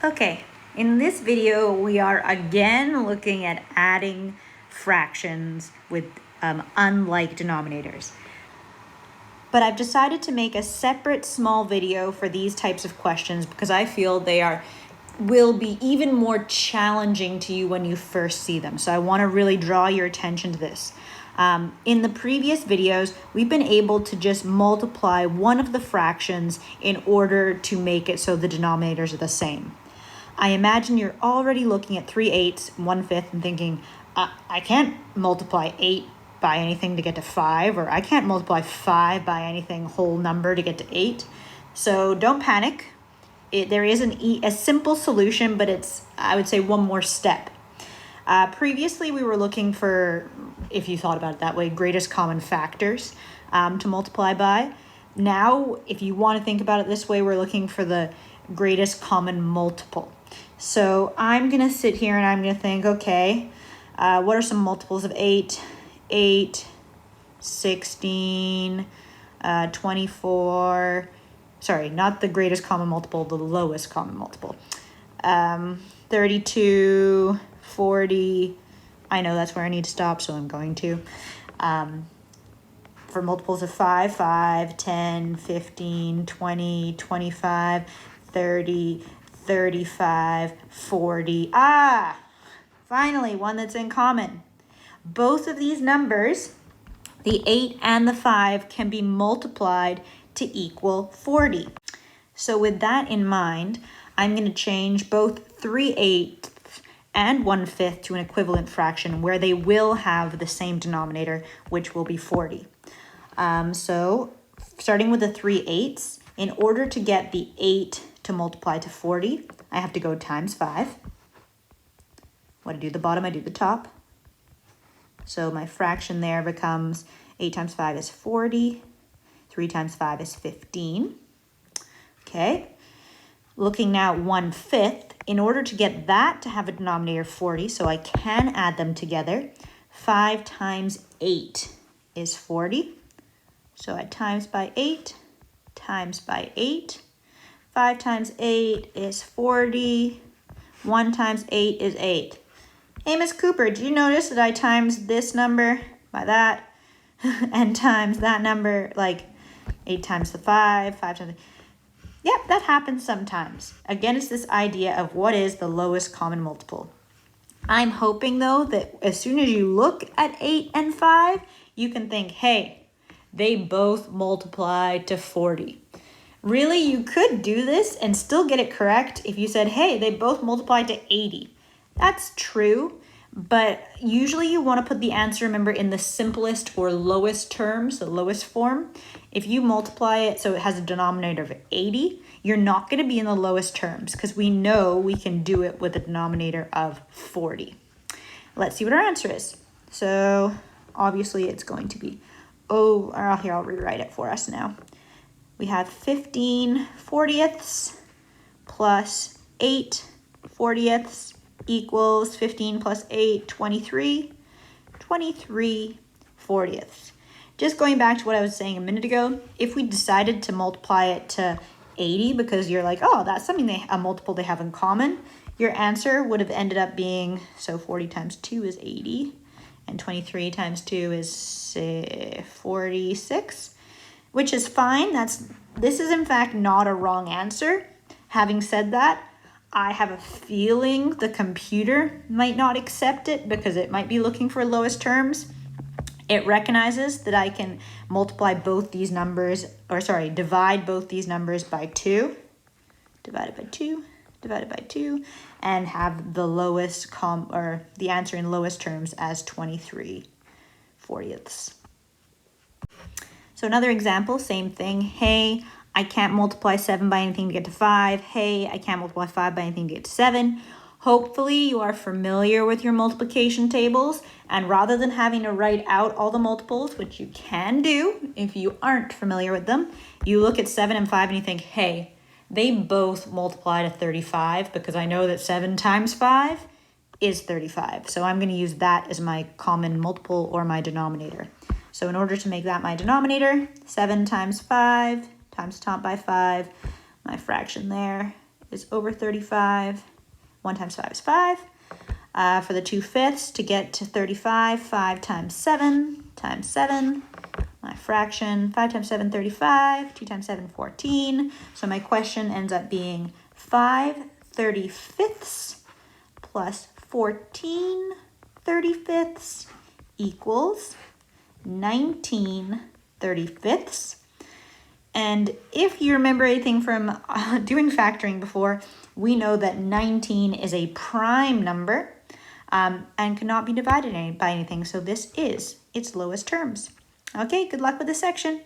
Okay, in this video, we are again looking at adding fractions with unlike denominators. But I've decided to make a separate small video for these types of questions because I feel they will be even more challenging to you when you first see them. So I want to really draw your attention to this. In the previous videos, we've been able to just multiply one of the fractions in order to make it so the denominators are the same. I imagine you're already looking at 3/8, 1/5 and thinking, I can't multiply 8 by anything to get to 5, or I can't multiply 5 by anything whole number to get to 8. So don't panic. There is a simple solution, but it's, I would say, one more step. Previously, we were looking for, if you thought about it that way, greatest common factors to multiply by. Now, if you want to think about it this way, we're looking for the greatest common multiple. So I'm going to sit here and I'm going to think, okay, what are some multiples of 8? 8, 16, 24, sorry, not the greatest common multiple, the lowest common multiple. 32, 40, I know that's where I need to stop, so I'm going to. For multiples of 5, 5, 10, 15, 20, 25, 30, 35, 40. Finally, one that's in common. Both of these numbers, the 8 and the 5, can be multiplied to equal 40. So with that in mind, I'm going to change both 3/8 and 1/5 to an equivalent fraction where they will have the same denominator, which will be 40. So starting with the 3/8, in order to get the 8 to multiply to 40, I have to go times 5. When I do the bottom, I do the top. So my fraction there becomes 8 times 5 is 40. 3 times 5 is 15. Okay. Looking now at 1/5, in order to get that to have a denominator 40, so I can add them together, 5 times 8 is 40. So I times by 8, times by 8. 5 times 8 is 40. 1 times 8 is 8. Hey, Miss Cooper, did you notice that I times this number by that and times that number, like 8 times the 5, 5 times the... Yep, that happens sometimes. Again, it's this idea of what is the lowest common multiple. I'm hoping, though, that as soon as you look at 8 and 5, you can think, hey, they both multiply to 40. Really, you could do this and still get it correct if you said, hey, they both multiply to 80. That's true, but usually you want to put the answer, remember, in the simplest or lowest terms, the lowest form. If you multiply it so it has a denominator of 80, you're not going to be in the lowest terms because we know we can do it with a denominator of 40. Let's see what our answer is. So obviously it's going to be, here, I'll rewrite it for us now. We have 15 40ths plus 8 40ths equals 15 plus 8, 23. 23 40ths. Just going back to what I was saying a minute ago, if we decided to multiply it to 80 because you're like, oh, that's something a multiple they have in common, your answer would have ended up being, so 40 times 2 is 80, and 23 times 2 is 46, which is fine. This is in fact not a wrong answer. Having said that, I have a feeling the computer might not accept it because it might be looking for lowest terms. It recognizes that I can multiply both these numbers, divide both these numbers by 2, divided by 2, divided by 2, and have the lowest the answer in lowest terms as 23 40ths. So another example, same thing. Hey, I can't multiply 7 by anything to get to 5. Hey, I can't multiply 5 by anything to get to 7. Hopefully you are familiar with your multiplication tables, and rather than having to write out all the multiples, which you can do if you aren't familiar with them, you look at 7 and 5 and you think, hey, they both multiply to 35 because I know that 7 times 5 is 35. So I'm going to use that as my common multiple or my denominator. So in order to make that my denominator, 7 times 5 times top by 5, my fraction there is over 35. 1 times 5 is 5. For the 2/5 to get to 35, 5 times 7 times 7. My fraction, 5 times 7, 35. 2 times 7, 14. So my question ends up being 5/35 plus 14/35 equals 19/35. And if you remember anything from doing factoring before, we know that 19 is a prime number and cannot be divided by anything. So this is its lowest terms. Okay, good luck with this section.